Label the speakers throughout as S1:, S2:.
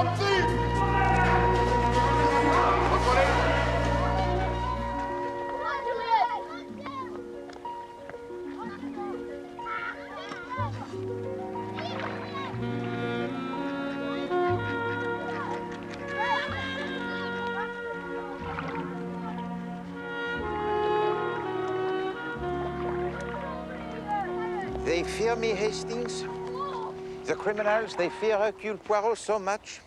S1: thief!
S2: They fear me, Hastings. The criminals, they fear Hercule Poirot so much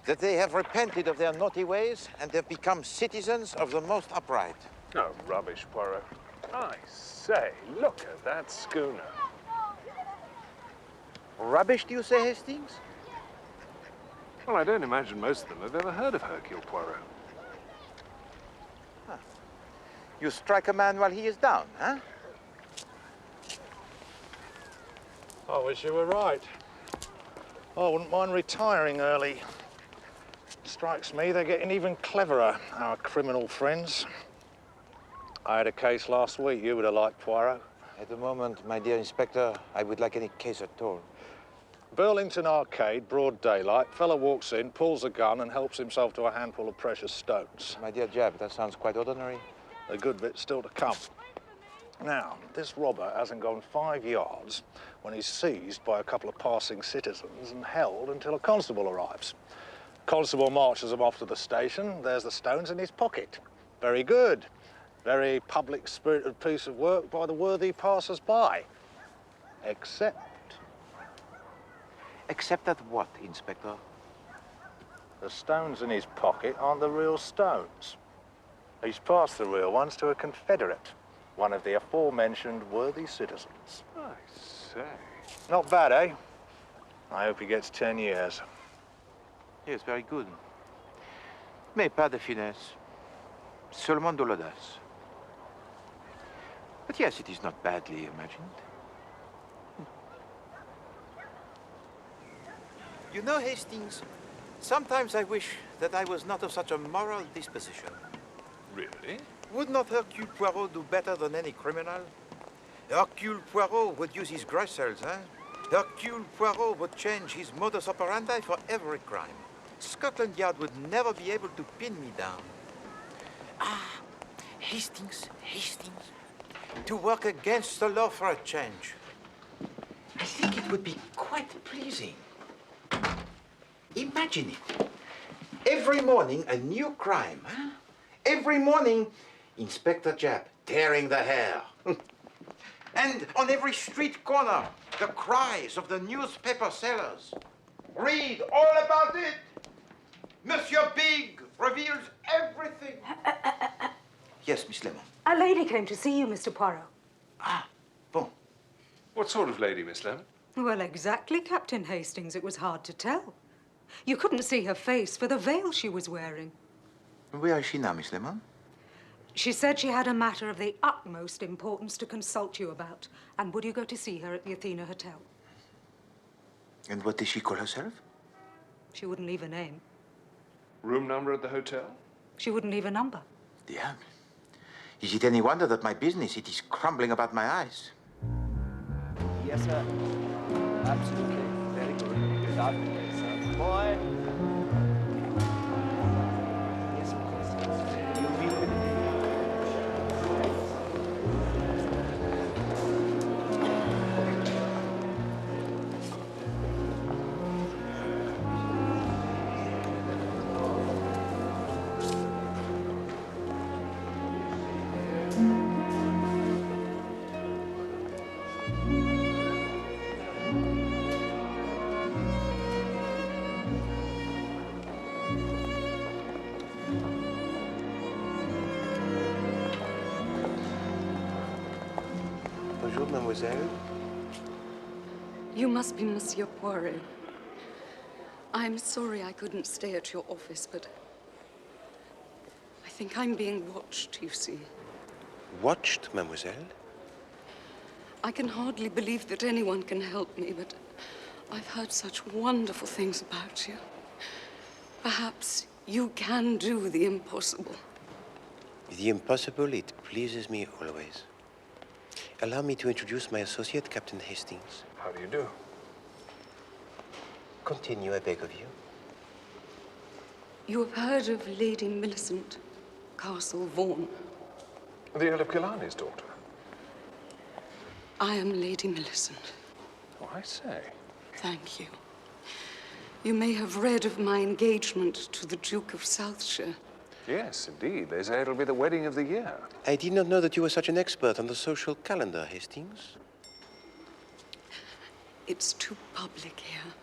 S2: that they have repented of their naughty ways and have become citizens of the most upright.
S3: Oh, rubbish, Poirot. I say, look at that schooner.
S2: Rubbish, do you say, Hastings?
S3: Well, I don't imagine most of them have ever heard of Hercule Poirot.
S2: Huh. You strike a man while he is down, huh?
S4: I wish you were right. I wouldn't mind retiring early. Strikes me they're getting even cleverer, our criminal friends. I had a case last week you would have liked, Poirot.
S2: At the moment, my dear Inspector, I would like any case at all.
S4: Burlington Arcade, broad daylight. Fella walks in, pulls a gun and helps himself to a handful of precious stones.
S2: My dear Jab, that sounds quite ordinary.
S4: A good bit's still to come. Now, this robber hasn't gone 5 yards when he's seized by a couple of passing citizens and held until a constable arrives. Constable marches him off to the station. There's the stones in his pocket. Very good. Very public-spirited piece of work by the worthy passers-by. Except...
S2: Except that what, Inspector?
S4: the stones in his pocket aren't the real stones. He's passed the real ones to a confederate, one of the aforementioned worthy citizens.
S3: I say.
S4: Not bad, eh? I hope he gets 10 years.
S2: Yes, very good. Mais pas de finesse. Seulement de l'audace. But yes, it is not badly imagined. You know, Hastings, sometimes I wish that I was not of such a moral disposition.
S3: Really?
S2: Would not Hercule Poirot do better than any criminal? Hercule Poirot would use his gross cells, eh? Hercule Poirot would change his modus operandi for every crime. Scotland Yard would never be able to pin me down. Ah, Hastings. To work against the law for a change. I think it would be quite pleasing. Imagine it. Every morning, a new crime, huh? Every morning, Inspector Japp tearing the hair. And on every street corner, the cries of the newspaper sellers. Read all about it. Monsieur Big reveals everything. Yes, Miss Lemon.
S5: A lady came to see you, Mr. Poirot.
S2: Ah, bon.
S3: What sort of lady, Miss Lemon?
S5: Well, exactly, Captain Hastings. It was hard to tell. You couldn't see her face for the veil she was wearing.
S2: Where is she now, Miss Lemon?
S5: She said she had a matter of the utmost importance to consult you about. And would you go to see her at the Athena Hotel?
S2: And what did she call herself?
S5: She wouldn't leave a name.
S3: Room number at the hotel?
S5: She wouldn't leave a number.
S2: Diable. Is it any wonder that my business, it is crumbling about my eyes?
S6: Yes, sir. Absolutely. Very good. Good argument, sir. Boy. Yes, of course. You'll be with me.
S2: Bonjour, mademoiselle.
S7: You must be Monsieur Poirot. I'm sorry I couldn't stay at your office, but I think I'm being watched, you see.
S2: Watched, mademoiselle?
S7: I can hardly believe that anyone can help me, but I've heard such wonderful things about you. Perhaps you can do the impossible.
S8: The impossible, it pleases me always. Allow me to introduce my associate, Captain Hastings.
S3: How do you do?
S8: Continue, I beg of you.
S7: You have heard of Lady Millicent, Castle Vaughan.
S3: The Earl of Killarney's daughter.
S7: I am Lady Millicent.
S3: Oh, I say.
S7: Thank you. You may have read of my engagement to the Duke of Southshire.
S3: Yes, indeed. They say it'll be the wedding of the year.
S8: I did not know that you were such an expert on the social calendar, Hastings.
S7: It's too public here.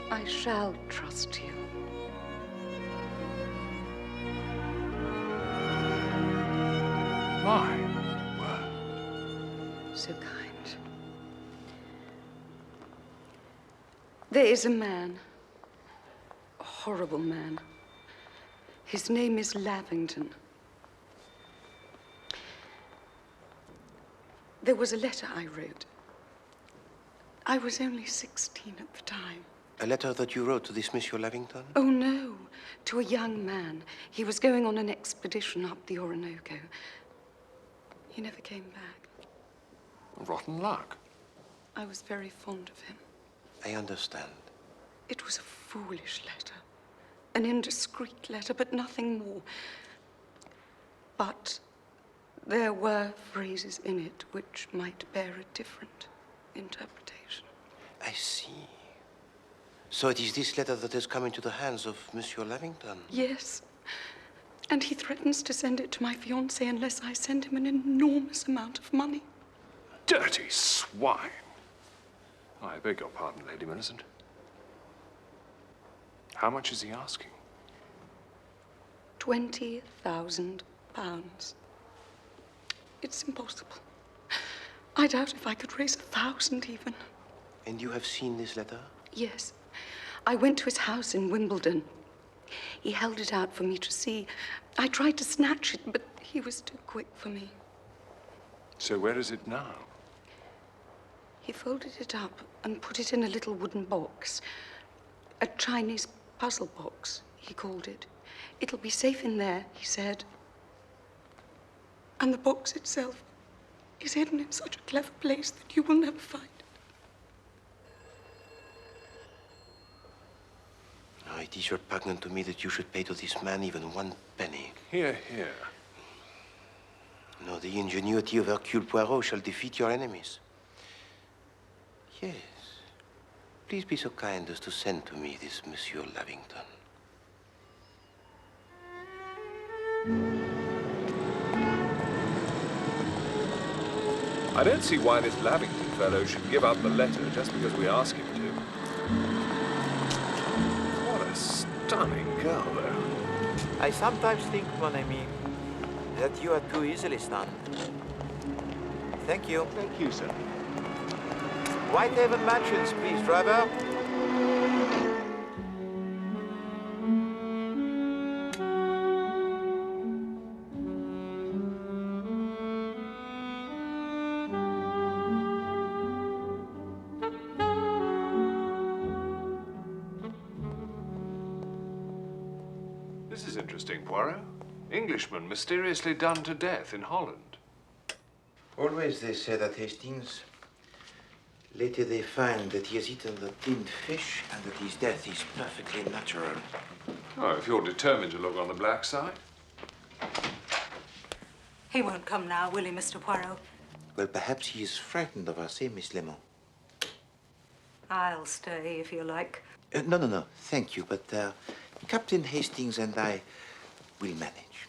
S7: I shall trust you.
S3: My word.
S7: So kind. There is a man, a horrible man. His name is Lavington. There was a letter I wrote. I was only 16 at the time.
S8: A letter that you wrote to this Monsieur Lavington?
S7: Oh, no, to a young man. He was going on an expedition up the Orinoco. He never came back.
S3: Rotten luck.
S7: I was very fond of him.
S8: I understand.
S7: It was a foolish letter, an indiscreet letter, but nothing more. But there were phrases in it which might bear a different interpretation.
S8: I see. So it is this letter that has come into the hands of Monsieur Lavington?
S7: Yes. And he threatens to send it to my fiancé unless I send him an enormous amount of money.
S3: Dirty swine. I beg your pardon, Lady Millicent. How much is he asking?
S7: £20,000. It's impossible. I doubt if I could raise 1,000 even.
S8: And you have seen this letter?
S7: Yes. I went to his house in Wimbledon. He held it out for me to see. I tried to snatch it, but he was too quick for me.
S3: So where is it now?
S7: He folded it up and put it in a little wooden box. A Chinese puzzle box, he called it. It'll be safe in there, he said. And the box itself is hidden in such a clever place that you will never find it.
S8: Oh, it is repugnant to me that you should pay to this man even 1 penny.
S3: Here, here.
S8: No, the ingenuity of Hercule Poirot shall defeat your enemies. Yes. Please be so kind as to send to me this Monsieur Lavington.
S3: I don't see why this Lavington fellow should give up the letter just because we ask him to. What a stunning girl, though.
S2: I sometimes think, mon ami, that you are too easily stunned. Thank you.
S6: Thank you, sir.
S2: Whitehaven Mansions, please, driver.
S3: This is interesting, Poirot. Englishman mysteriously done to death in Holland.
S2: Always they say that, Hastings. Later they find that he has eaten the tinned fish and that his death is perfectly natural.
S3: Oh, if you're determined to look on the black side.
S5: He won't come now, will he, Mr. Poirot?
S2: Well, perhaps he is frightened of us, eh, Miss Lemon?
S5: I'll stay if you like.
S2: No. Thank you, but Captain Hastings and I will manage.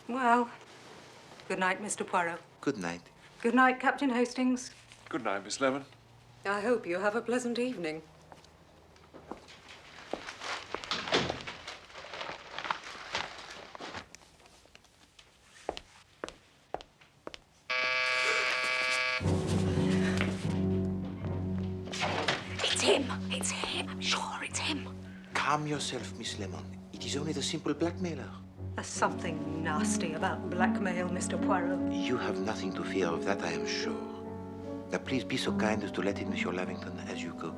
S5: Well, good night, Mr. Poirot.
S2: Good night.
S5: Good night, Captain Hastings.
S3: Good night, Miss Lemon.
S5: I hope you have a pleasant evening. him. It's him. I'm sure it's him.
S8: Calm yourself, Miss Lemon. It is only the simple blackmailer.
S5: There's something nasty about blackmail, Mr. Poirot.
S8: You have nothing to fear of that, I am sure. Now, please be so kind as to let in Monsieur Lavington as you go.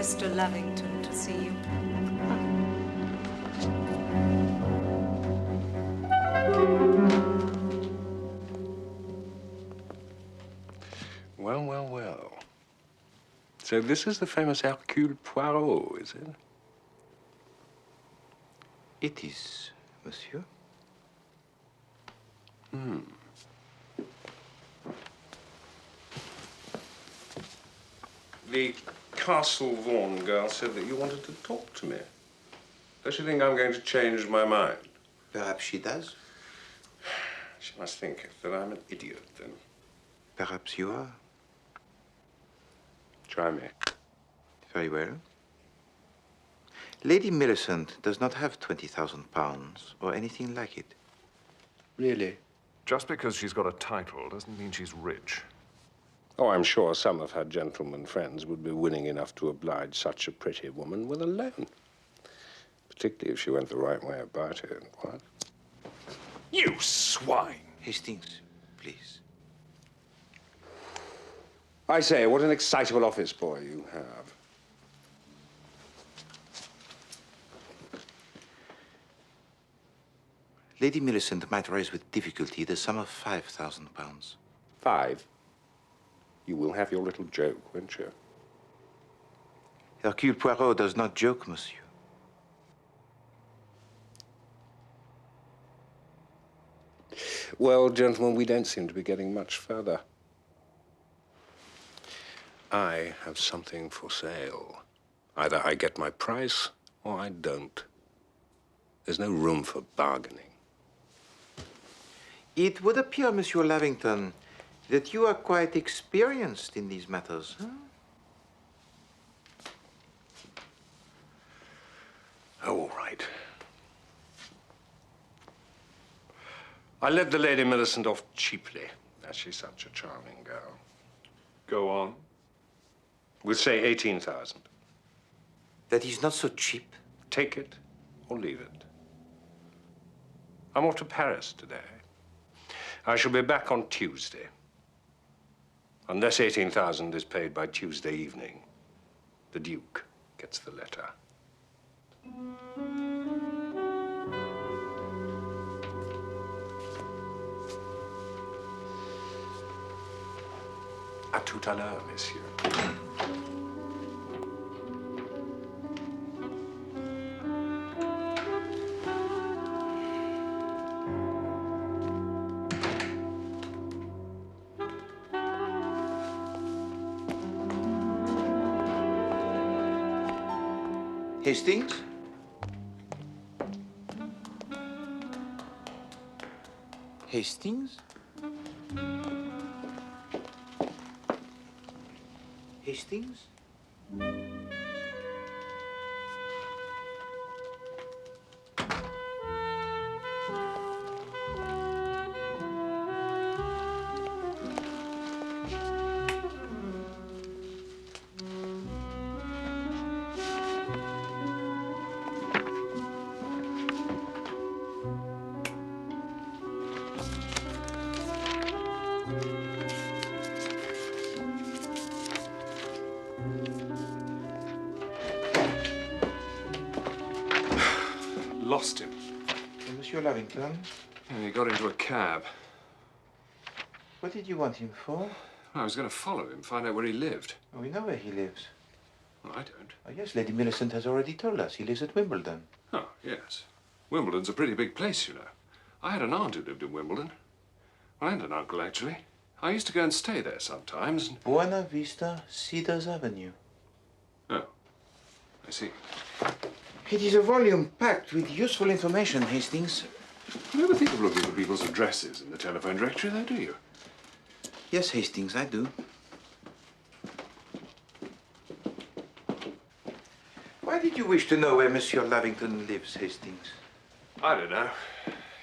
S5: Mr. Lavington to see you.
S3: Well, well, well. So this is the famous Hercule Poirot, is it?
S8: It is, monsieur.
S3: The Castle Vaughan girl said that you wanted to talk to me. Does she think I'm going to change my mind?
S8: Perhaps she does.
S3: She must think that I'm an idiot, then.
S8: Perhaps you are.
S3: Try me.
S8: Very well. Lady Millicent does not have 20,000 pounds or anything like it.
S3: Really?
S1: Just because she's got a title doesn't mean she's rich.
S3: Oh, I'm sure some of her gentlemen friends would be willing enough to oblige such a pretty woman with a loan. Particularly if she went the right way about it. What?
S1: You swine!
S8: Hastings, please.
S3: I say, what an excitable office boy you have.
S8: Lady Millicent might raise with difficulty the sum of 5,000 pounds.
S3: 5? You will have your little joke, won't you?
S8: Hercule Poirot does not joke, monsieur.
S3: Well, gentlemen, we don't seem to be getting much further. I have something for sale. Either I get my price or I don't. There's no room for bargaining.
S8: It would appear, Monsieur Lavington, that you are quite experienced in these matters, huh?
S3: Oh, all right. I let the Lady Millicent off cheaply, as she's such a charming girl.
S1: Go on.
S3: We'll say 18,000.
S8: That is not so cheap.
S3: Take it or leave it. I'm off to Paris today. I shall be back on Tuesday. Unless 18,000 is paid by Tuesday evening, the Duke gets the letter. À tout à l'heure, messieurs.
S8: Hastings? Hastings? Hastings?
S1: Lost him.
S8: Monsieur Lavington,
S1: And he got into a cab.
S8: what did you want him for?
S1: I was going to follow him, find out where he lived.
S8: Oh, we know where he lives.
S1: Well, I don't.
S8: Oh, yes, Lady Millicent has already told us. He lives at Wimbledon.
S1: Oh, yes. Wimbledon's a pretty big place, you know. I had an aunt who lived in Wimbledon. Well, and an uncle, actually. I used to go and stay there sometimes. And...
S8: Buena Vista, Cedars Avenue.
S1: Oh, I see.
S8: It is a volume packed with useful information, Hastings.
S1: You never think of looking for people's addresses in the telephone directory, though, do you?
S8: Yes, Hastings, I do.
S2: did you wish to know where Monsieur Lavington lives, Hastings?
S1: I don't know.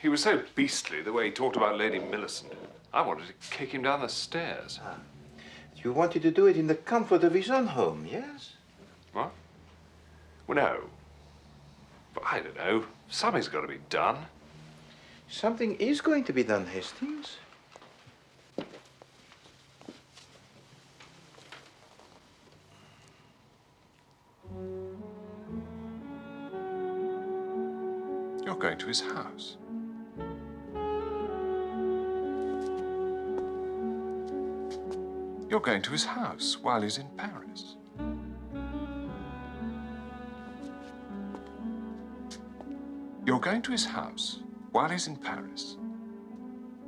S1: He was so beastly the way he talked about Lady Millicent. I wanted to kick him down the stairs.
S2: Ah. You wanted to do it in the comfort of his own home, yes?
S1: What? Well, no. But I don't know. Something's got to be done.
S2: Something is going to be done, Hastings.
S1: You're going to his house. You're going to his house while he's in Paris. You're going to his house while he's in Paris.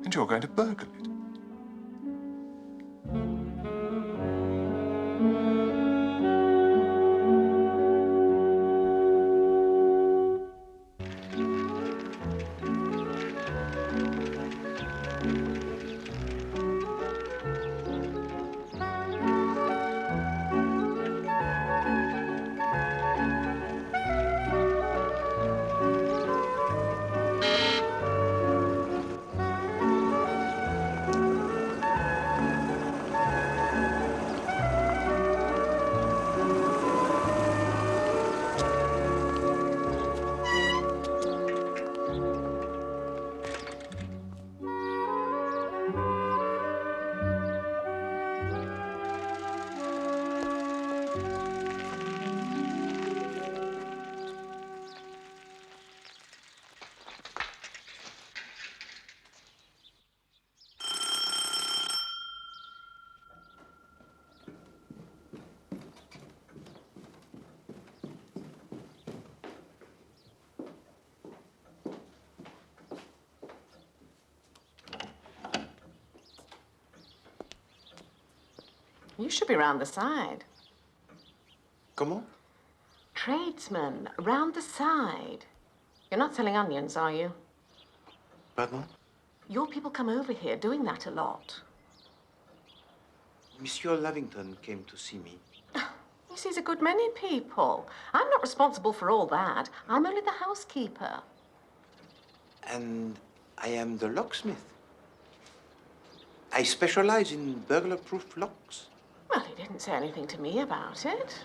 S1: And you're going to burgle it.
S9: You should be round the side.
S2: Comment?
S9: Tradesman, round the side. You're not selling onions, are you?
S2: Pardon?
S9: Your people come over here doing that a lot.
S2: Monsieur Lavington came to see me.
S9: He sees a good many people. I'm not responsible for all that. I'm only the housekeeper.
S2: And I am the locksmith. I specialize in burglar-proof locks.
S9: Well, he didn't say anything to me about it.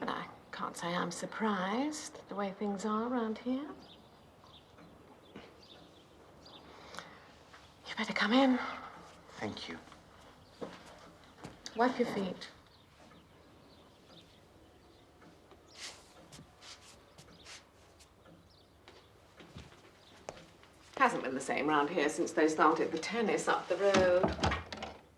S9: But I can't say I'm surprised the way things are around here. You better come in.
S2: Thank you.
S9: Wipe your feet. Hasn't been the same round here since they started the tennis up the road.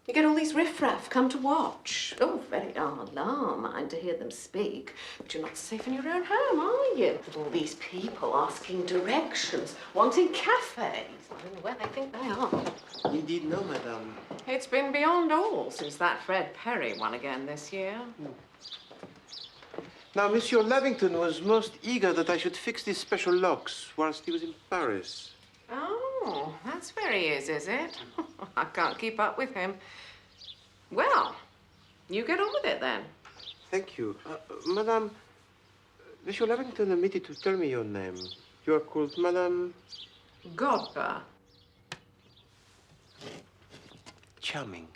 S9: You get all these riffraff come to watch. Oh, very alarming to hear them speak. But you're not safe in your own home, are you? With all these people asking directions, wanting cafes. I don't know where they think they are.
S2: Indeed, no, madame.
S9: It's been beyond all since that Fred Perry won again this year.
S2: Now, Monsieur Lavington was most eager that I should fix these special locks whilst he was in Paris.
S9: Oh, that's where he is it? I can't keep up with him. Well, you get on with it then.
S2: Thank you. Madame, Monsieur Lavington omitted to tell me your name. You are called Madame...
S9: Godber.
S2: Charming.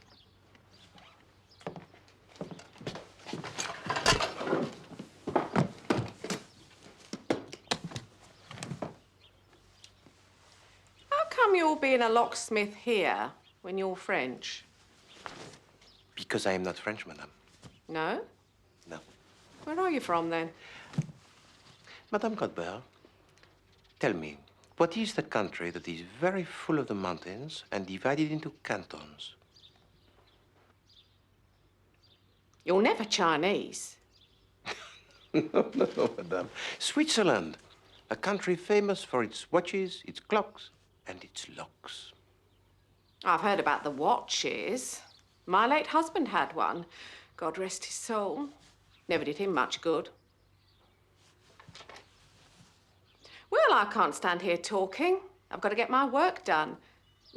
S9: How come you're being a locksmith here when you're French?
S2: Because I am not French, madame.
S9: No?
S2: No.
S9: Where are you from then?
S2: Madame Godber, tell me, what is the country that is very full of the mountains and divided into cantons?
S9: You're never Chinese.
S2: No, madame. Switzerland, a country famous for its watches, its clocks, and its locks.
S9: I've heard about the watches. My late husband had one. God rest his soul. Never did him much good. Well, I can't stand here talking. I've got to get my work done.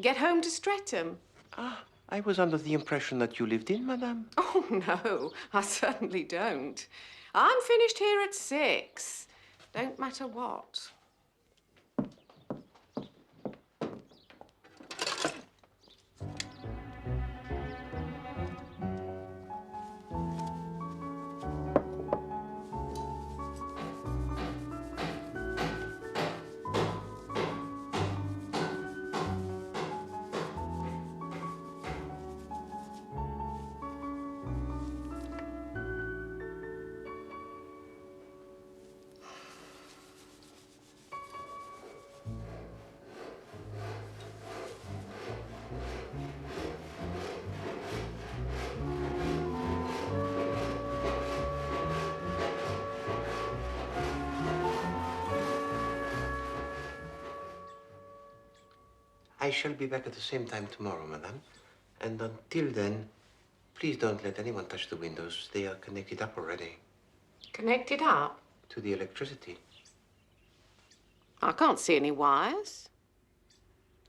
S9: Get home to Streatham.
S2: Ah, I was under the impression that you lived in, madame.
S9: Oh, no, I certainly don't. I'm finished here at 6. Don't matter what.
S8: I shall be back at the same time tomorrow, madame. And until then, please don't let anyone touch the windows. They are connected up already.
S9: Connected up?
S8: To the electricity.
S9: I can't see any wires.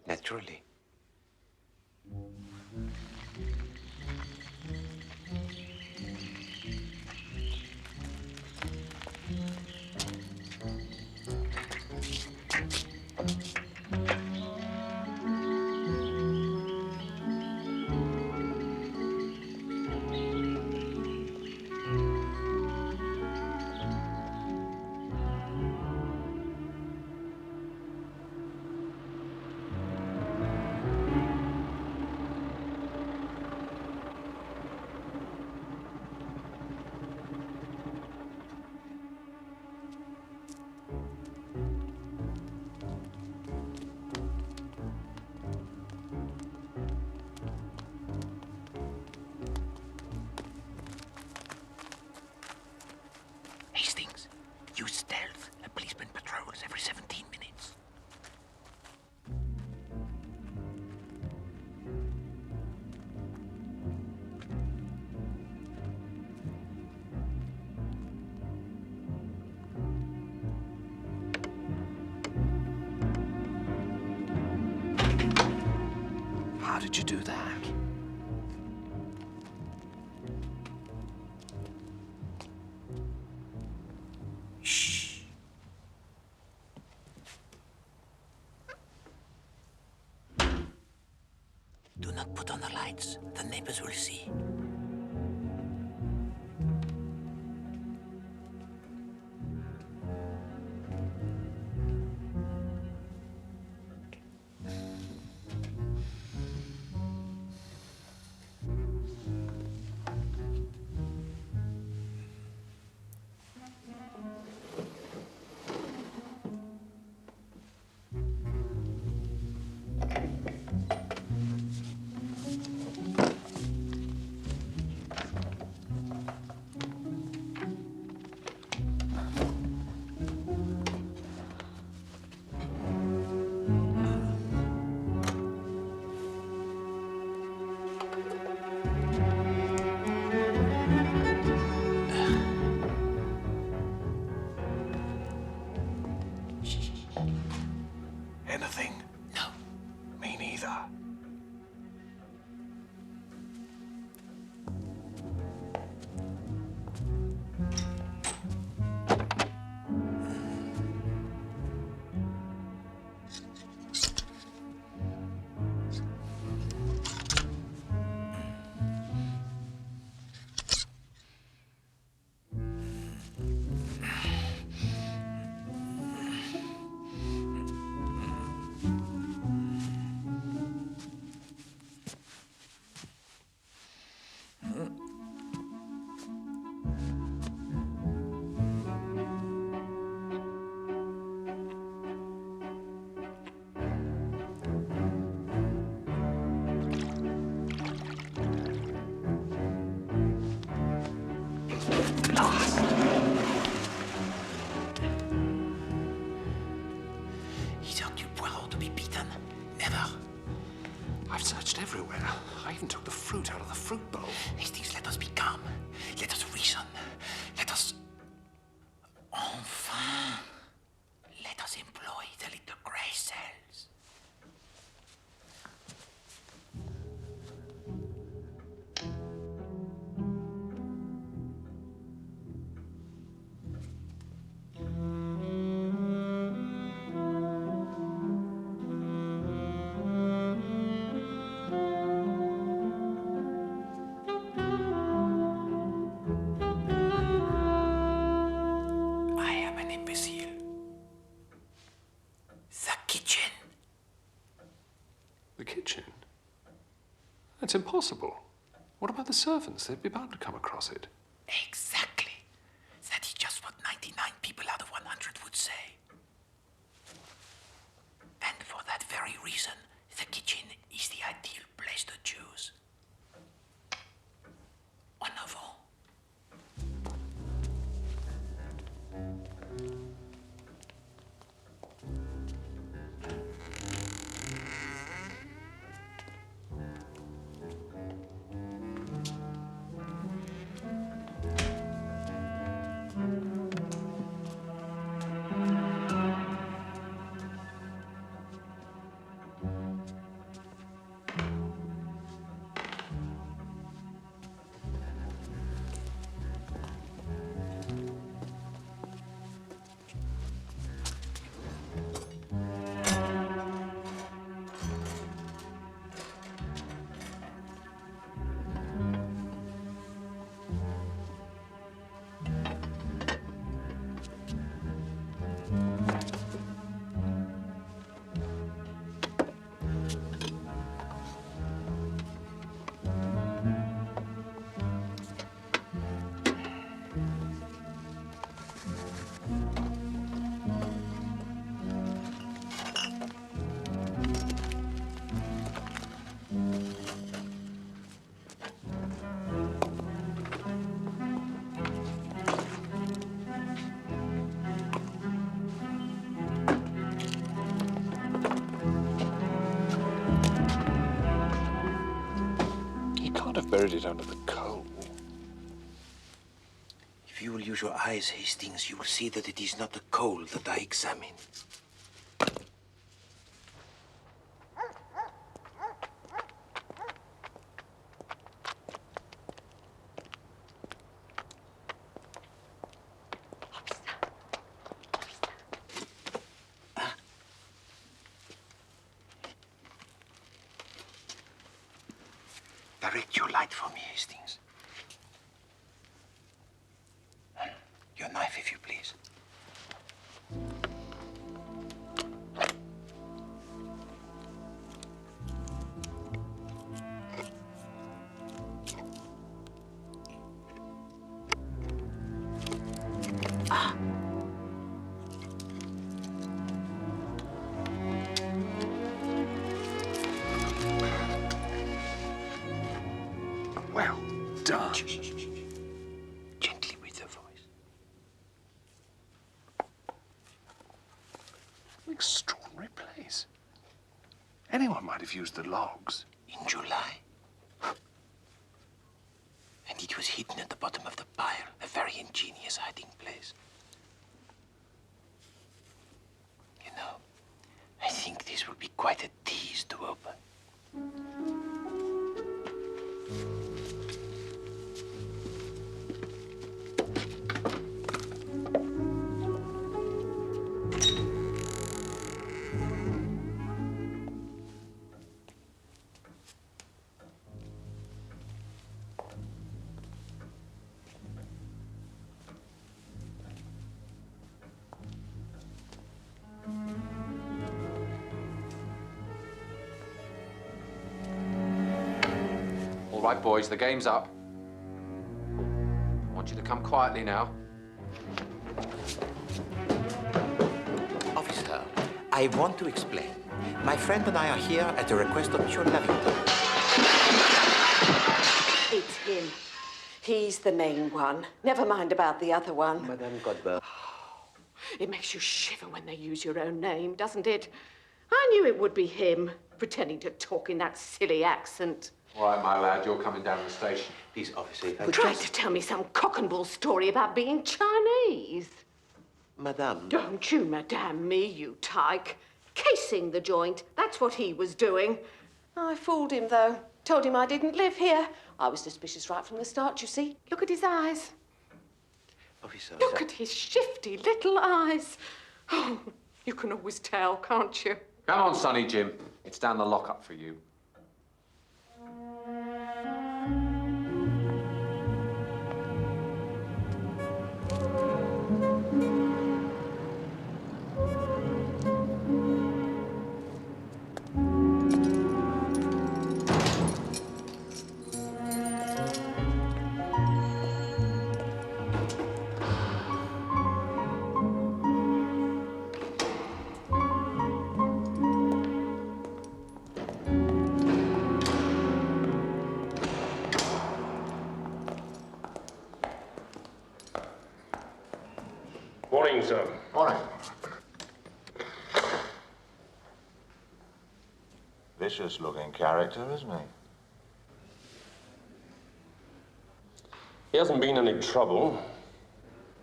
S8: Naturally.
S2: Hastings, use stealth. A policeman patrols every 17 minutes.
S6: How did you do that?
S2: Shh. Do not put on the lights. The neighbors will see.
S6: Anything?
S2: No.
S6: Me neither.
S2: Is Hercule Poirot to be beaten? Never.
S1: I've searched everywhere. I even took the fruit out of the fruit bowl.
S2: Hastings, let us be calm. Let us reason. Let us... Enfin. Let us employ the little grey cells.
S1: The kitchen? That's impossible. What about the servants? They'd be bound to come across it.
S10: Exactly. That is just what 99 people out of 100 would say. And for that very reason, the kitchen is the ideal place to choose. En avant.
S1: Buried it under the coal.
S8: If you will use your eyes, Hastings, you will see that it is not the coal that I examine. Direct your light for me, Hastings. Your knife, if you please.
S1: Well done.
S8: Gently with the voice.
S1: An extraordinary place. Anyone might have used the logs.
S8: In July. And it was hidden at the bottom of the pile. A very ingenious hiding place. You know, I think this will be quite a tease to open.
S11: All right, boys, the game's up. I want you to come quietly now.
S2: Officer, I want to explain. My friend and I are here at the request of Monsieur Lavington.
S9: It's him. He's the main one. Never mind about the other one.
S8: Madame Godber.
S9: It makes you shiver when they use your own name, doesn't it? I knew it would be him, pretending to talk in that silly accent.
S11: All right, my lad, you're coming down to the station.
S8: Please, officer, if I
S9: Tried to tell me some cock and bull story about being Chinese.
S8: Madame.
S9: Don't you madame me, you tyke. Casing the joint, that's what he was doing. I fooled him, though. Told him I didn't live here. I was suspicious right from the start, you see. Look at his eyes.
S8: Officer.
S9: Look at his shifty little eyes. Oh, you can always tell, can't you?
S11: Come on, Sonny Jim. It's down the lockup for you.
S3: sir.
S12: Morning. Vicious-looking character, isn't he?
S3: He hasn't been any trouble.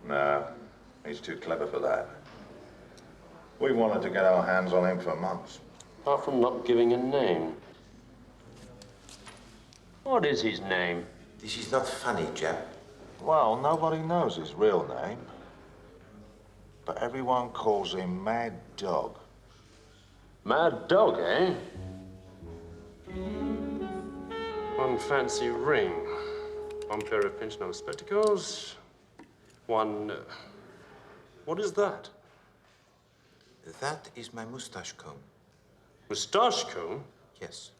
S12: No, he's too clever for that. We wanted to get our hands on him for months.
S3: Apart from not giving a name. What is his name?
S8: This is not funny, Jap.
S12: Well, nobody knows his real name. But everyone calls him Mad Dog.
S3: Mad Dog, eh? One fancy ring. One pair of pinch-nose spectacles. One... what is that?
S8: That is my mustache comb.
S3: Moustache comb?
S8: Yes.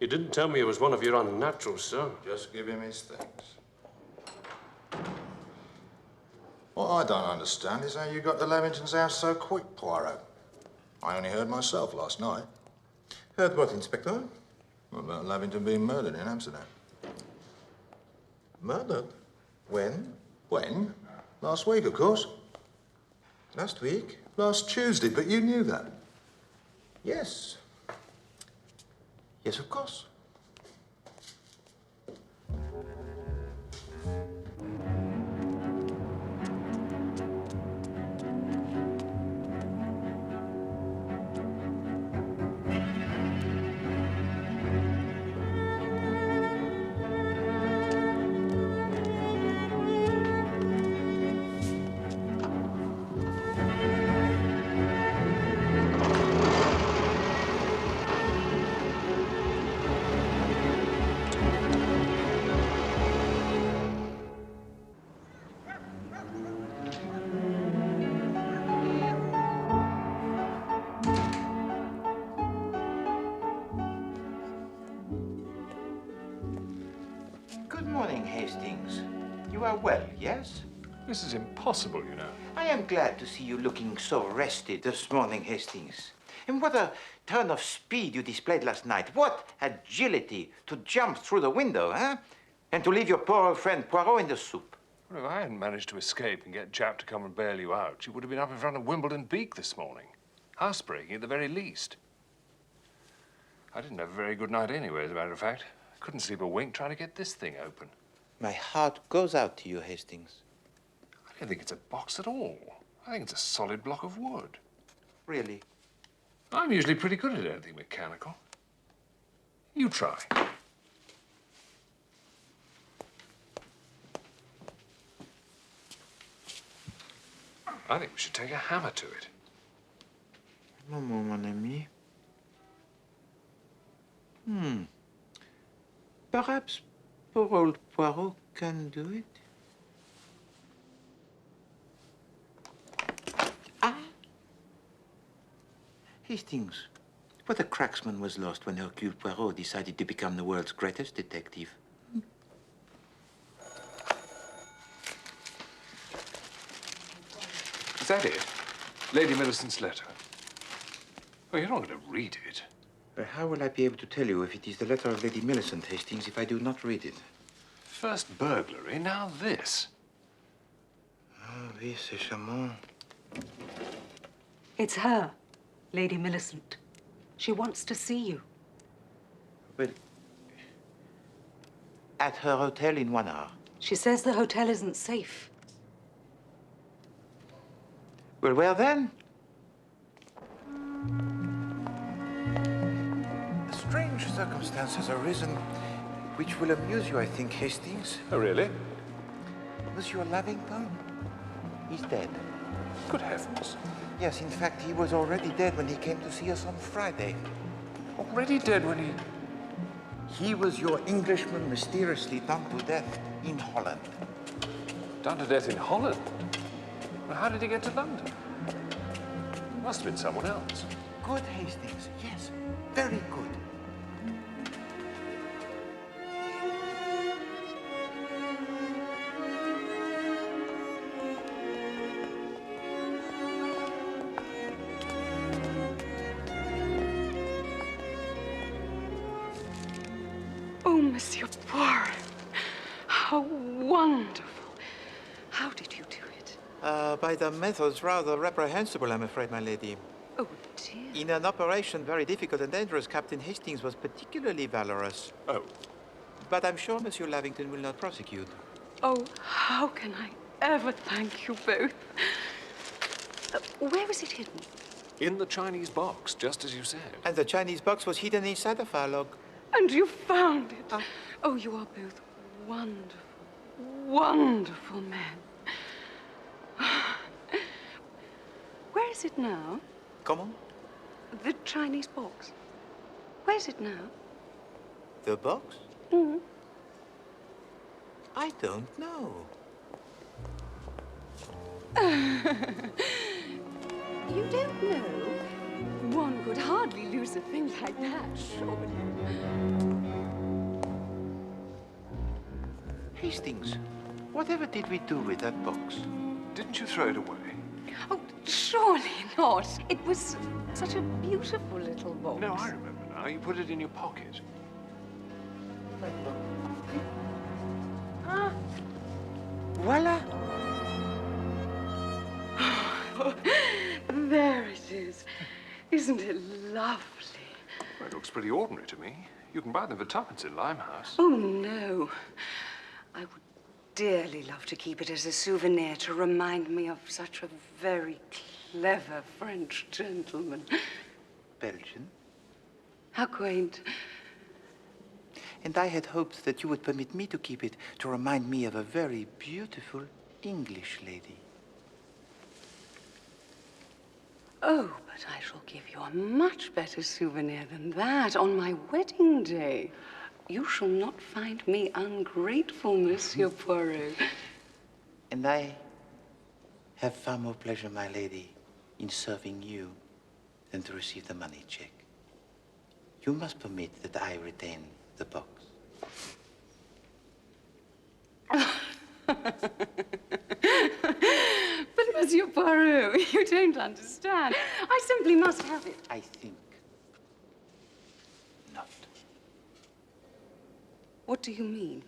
S3: You didn't tell me it was one of your unnaturals, sir.
S12: Just give him his things. What I don't understand is how you got to Lavington's house so quick, Poirot. I only heard myself last night.
S8: Heard what, Inspector?
S12: About Lavington being murdered in Amsterdam.
S8: Murdered? When?
S12: When? Last week, of course.
S8: Last week?
S12: Last Tuesday, but you knew that.
S8: Yes. Yes, of course. Good morning, Hastings. You are well, yes?
S1: This is impossible, you know.
S8: I am glad to see you looking so rested this morning, Hastings. And what a turn of speed you displayed last night. What agility to jump through the window, huh? And to leave your poor old friend Poirot in the soup.
S1: Well, if I hadn't managed to escape and get Jap to come and bail you out, you would have been up in front of Wimbledon Beak this morning. Housebreaking at the very least. I didn't have a very good night anyway, as a matter of fact. I couldn't sleep a wink trying to get this thing open.
S8: My heart goes out to you, Hastings.
S1: I don't think it's a box at all. I think it's a solid block of wood.
S8: Really?
S1: I'm usually pretty good at anything mechanical. You try. I think we should take a hammer to it.
S8: Moment, mon ami. Perhaps poor old Poirot can do it. Ah! Hastings, what a cracksman was lost when Hercule Poirot decided to become the world's greatest detective.
S1: Is that it? Lady Millicent's letter? Oh, you're not going to read it.
S8: But how will I be able to tell you if it is the letter of Lady Millicent, Hastings, if I do not read it?
S1: First burglary, now this.
S8: Ah, oui, c'est charmant.
S5: It's her, Lady Millicent. She wants to see you.
S8: Well, at her hotel in 1 hour.
S5: She says the hotel isn't safe.
S8: Well, where then? A strange circumstance has arisen which will amuse you, I think, Hastings.
S1: Oh, really?
S8: Monsieur Lavington? He's dead.
S1: Good heavens.
S8: Yes, in fact, he was already dead when he came to see us on Friday.
S1: Already dead when he...
S8: He was your Englishman mysteriously done to death in Holland.
S1: Done to death in Holland? Well, how did he get to London? Must have been someone else.
S8: Good, Hastings. Yes, very good.
S7: Oh, Monsieur Poirot, how wonderful. How did you do it?
S2: By the methods rather reprehensible, I'm afraid, my lady.
S7: Oh, dear.
S2: In an operation very difficult and dangerous, Captain Hastings was particularly valorous.
S1: Oh.
S2: But I'm sure Monsieur Lavington will not prosecute.
S7: Oh, how can I ever thank you both? Where was it hidden?
S1: In the Chinese box, just as you said.
S2: And the Chinese box was hidden inside the firelock.
S7: And you found it. Oh, you are both wonderful, wonderful men. Where is it now?
S2: Come on.
S7: The Chinese box. Where is it now?
S2: The box?
S7: Mm-hmm.
S2: I don't know.
S7: You don't know? One could hardly lose a thing like that, surely.
S2: Hastings, whatever did we do with that box?
S1: Didn't you throw it away?
S7: Oh, surely not. It was such a beautiful little box.
S1: No, I remember now. You put it in your pocket.
S2: Ah. Voila.
S7: There it is. Isn't it lovely?
S1: Well, it looks pretty ordinary to me. You can buy them for tuppence in Limehouse.
S7: Oh, no. I would dearly love to keep it as a souvenir to remind me of such a very clever French gentleman.
S2: Belgian.
S7: How quaint.
S2: And I had hoped that you would permit me to keep it to remind me of a very beautiful English lady.
S7: Oh, but I shall give you a much better souvenir than that on my wedding day. You shall not find me ungrateful, Monsieur Poirot.
S2: And I have far more pleasure, my lady, in serving you than to receive the money check. You must permit that I retain the box.
S7: But, Monsieur Poirot, you don't understand. I simply must have it.
S2: I think not.
S7: What do you mean?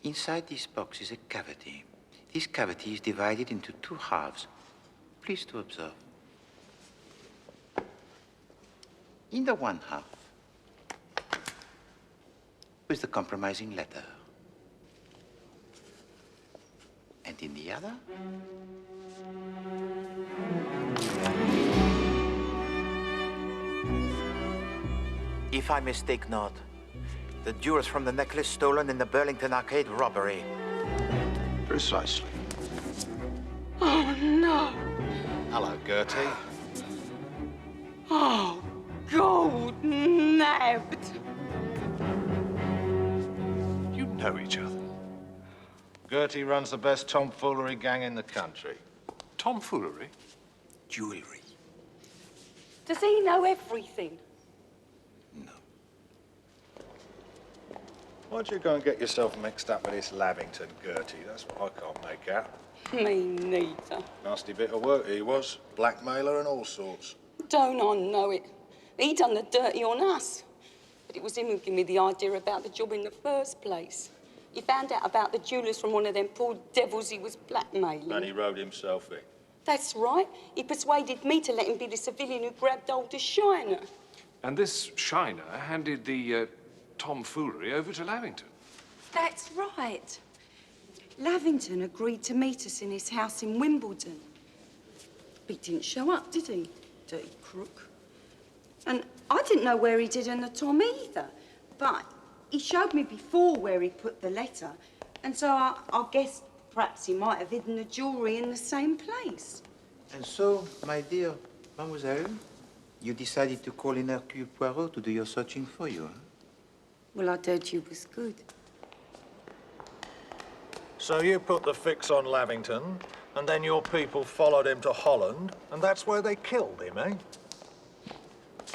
S2: Inside this box is a cavity. This cavity is divided into two halves. Please to observe. In the one half was the compromising letter. And in the other? If I mistake not, the jewels from the necklace stolen in the Burlington Arcade robbery.
S4: Precisely.
S7: Oh, no.
S4: Hello, Gertie.
S7: Oh, gold nabbed.
S1: You know each other.
S4: Gertie runs the best tomfoolery gang in the country.
S1: Tomfoolery?
S2: Jewelry.
S7: Does he know everything?
S4: Why'd you go and get yourself mixed up with this Lavington, Gertie? That's what I can't make out.
S7: Me neither.
S4: Nasty bit of work he was. Blackmailer and all sorts.
S7: Don't I know it? He done the dirty on us. But it was him who gave me the idea about the job in the first place. He found out about the jewellers from one of them poor devils he was blackmailing.
S4: And he rode himself in.
S7: That's right. He persuaded me to let him be the civilian who grabbed hold of Shiner.
S1: And this Shiner handed the tomfoolery over to Lavington.
S7: That's right. Lavington agreed to meet us in his house in Wimbledon. He didn't show up, did he? Dirty crook. And I didn't know where he did in the tom either. But he showed me before where he put the letter. And so I guess perhaps he might have hidden the jewelry in the same place.
S2: And so, my dear mademoiselle, you decided to call in Hercule Poirot to do your searching for you, huh?
S7: Well, I heard you was good.
S4: So you put the fix on Lavington, and then your people followed him to Holland, and that's where they killed him, eh?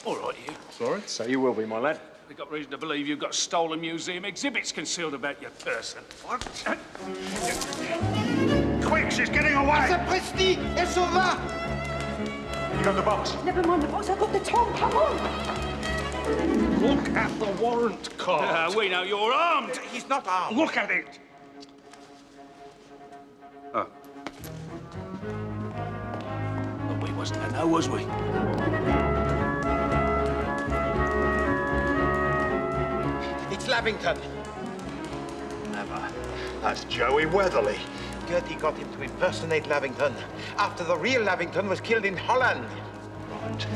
S1: All right, you.
S3: Sorry? So you will be, my lad.
S1: We've got reason to believe you've got stolen museum exhibits concealed about your person. What?
S4: Quick, she's getting away!
S2: Sapristi! Elle s'en va!
S4: You got the box?
S7: Never mind the box, I got the tom, come on!
S4: Look at the warrant card.
S1: We know you're armed.
S2: He's not armed.
S4: Look at it.
S13: wasn't it now, was we?
S2: It's Lavington.
S4: Never. That's Joey Weatherly.
S2: Gertie got him to impersonate Lavington after the real Lavington was killed in Holland.
S4: Right.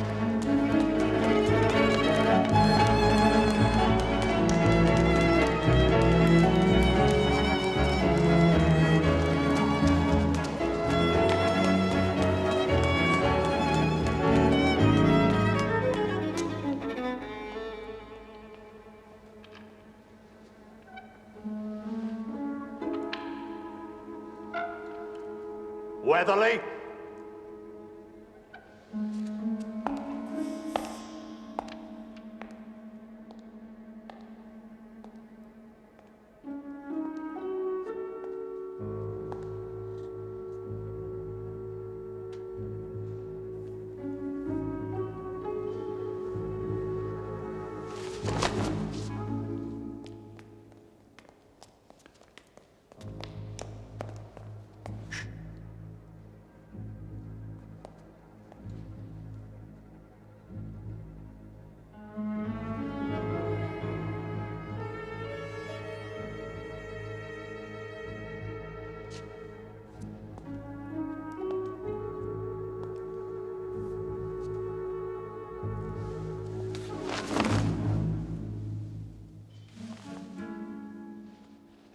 S4: Weatherly?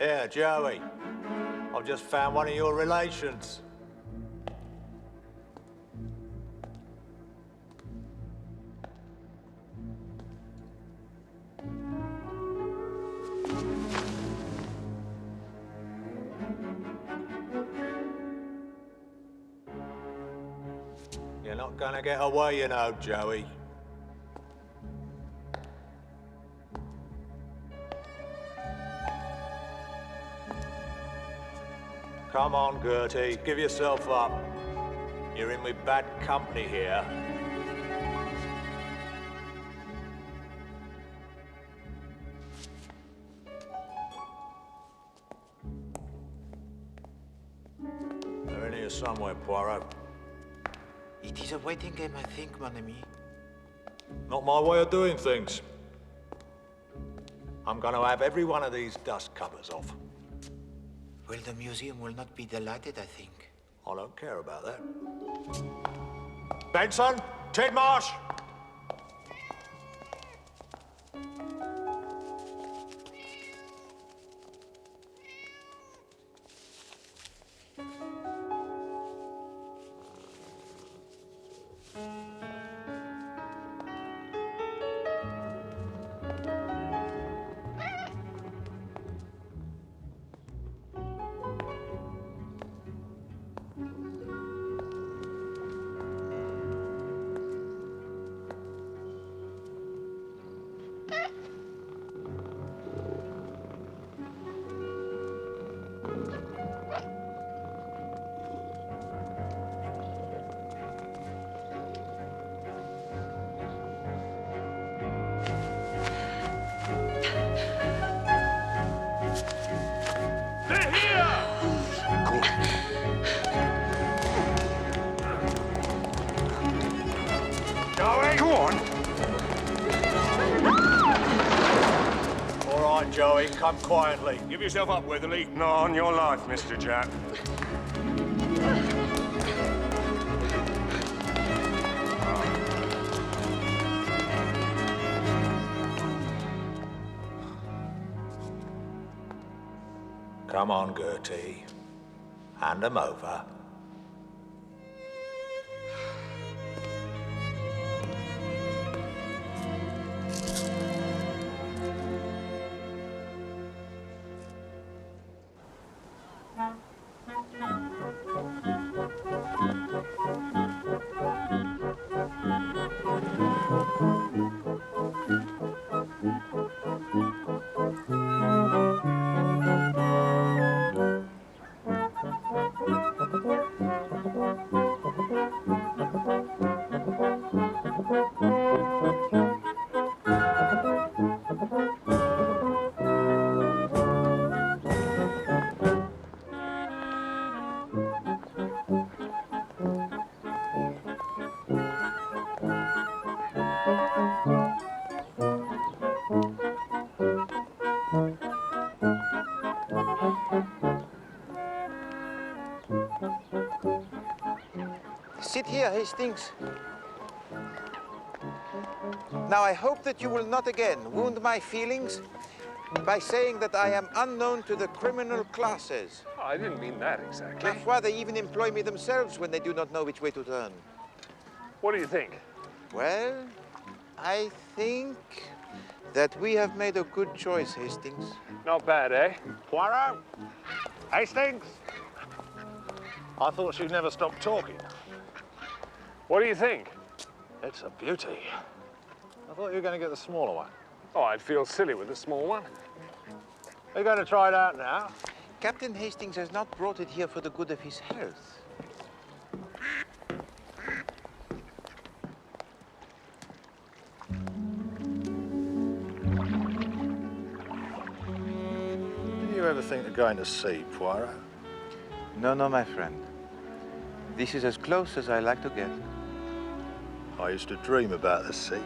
S4: Yeah, Joey. I've just found one of your relations. You're not gonna get away, you know, Joey. Come on, Gertie, give yourself up. You're in with bad company here. They're in here somewhere, Poirot.
S2: It is a waiting game, I think, mon ami.
S4: Not my way of doing things. I'm gonna have every one of these dust covers off.
S2: Well, the museum will not be delighted, I think.
S4: I don't care about that. Benson! Tidmarsh! Joey, come quietly.
S3: Give yourself up, Weatherly. Not on your life, Mr. Jack.
S4: Come on, Gertie. Hand them over.
S2: Sit here, Hastings. Now, I hope that you will not again wound my feelings by saying that I am unknown to the criminal classes.
S1: Oh, I didn't mean that exactly.
S2: Parfois, they even employ me themselves when they do not know which way to turn.
S1: What do you think?
S2: Well, I think that we have made a good choice, Hastings.
S1: Not bad, eh?
S4: Poirot? Hastings? I thought she'd never stop talking.
S1: What do you think?
S4: It's a beauty. I thought you were going to get the smaller one.
S1: Oh, I'd feel silly with a small one.
S4: Are you going to try it out now?
S2: Captain Hastings has not brought it here for the good of his health.
S4: Did you ever think of going to sea, Poirot?
S2: No, no, my friend. This is as close as I like to get.
S4: I used to dream about the sea.